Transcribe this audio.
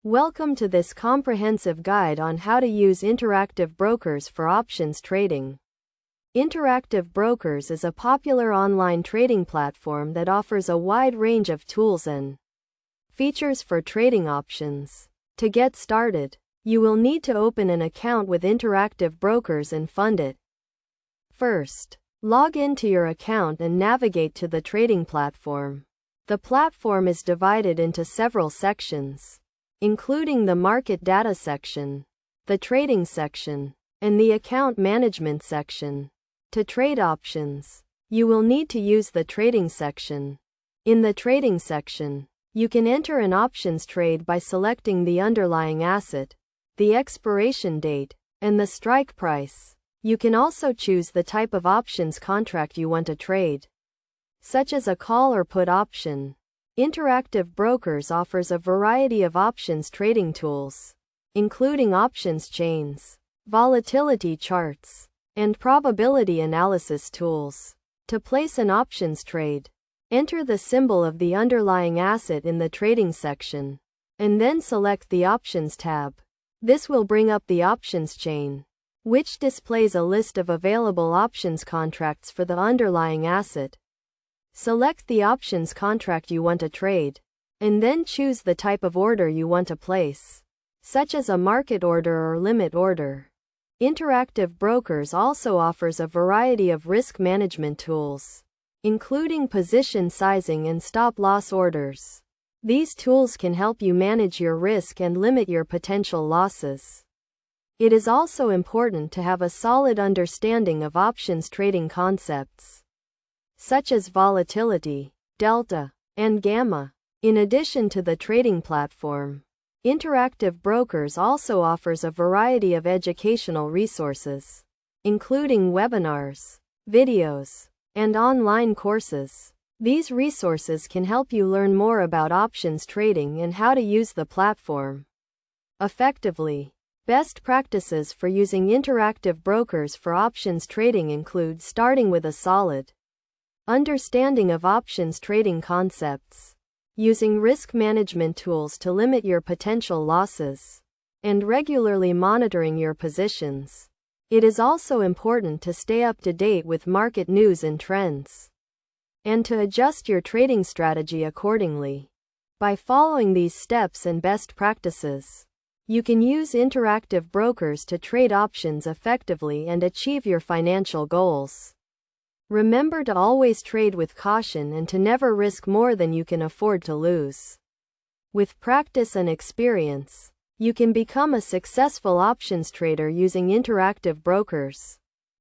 Welcome to this comprehensive guide on how to use Interactive Brokers for options trading. Interactive Brokers is a popular online trading platform that offers a wide range of tools and features for trading options. To get started, you will need to open an account with Interactive Brokers and fund it. First, log into your account and navigate to the trading platform. The platform is divided into several sections, including the market data section, the trading section, and the account management section. To trade options, you will need to use the trading section. In the trading section, you can enter an options trade by selecting the underlying asset, the expiration date, and the strike price. You can also choose the type of options contract you want to trade, such as a call or put option. Interactive Brokers offers a variety of options trading tools, including options chains, volatility charts, and probability analysis tools. To place an options trade, enter the symbol of the underlying asset in the trading section, and then select the Options tab. This will bring up the options chain, which displays a list of available options contracts for the underlying asset. Select the options contract you want to trade, and then choose the type of order you want to place, such as a market order or limit order. Interactive Brokers also offers a variety of risk management tools, including position sizing and stop-loss orders. These tools can help you manage your risk and limit your potential losses. It is also important to have a solid understanding of options trading concepts, such as volatility, delta, and gamma. In addition to the trading platform, Interactive Brokers also offers a variety of educational resources, including webinars, videos, and online courses. These resources can help you learn more about options trading and how to use the platform effectively. Best practices for using Interactive Brokers for options trading include starting with a solid understanding of options trading concepts, using risk management tools to limit your potential losses, and regularly monitoring your positions. It is also important to stay up to date with market news and trends, and to adjust your trading strategy accordingly. By following these steps and best practices, you can use Interactive Brokers to trade options effectively and achieve your financial goals. Remember to always trade with caution and to never risk more than you can afford to lose. With practice and experience, you can become a successful options trader using Interactive Brokers.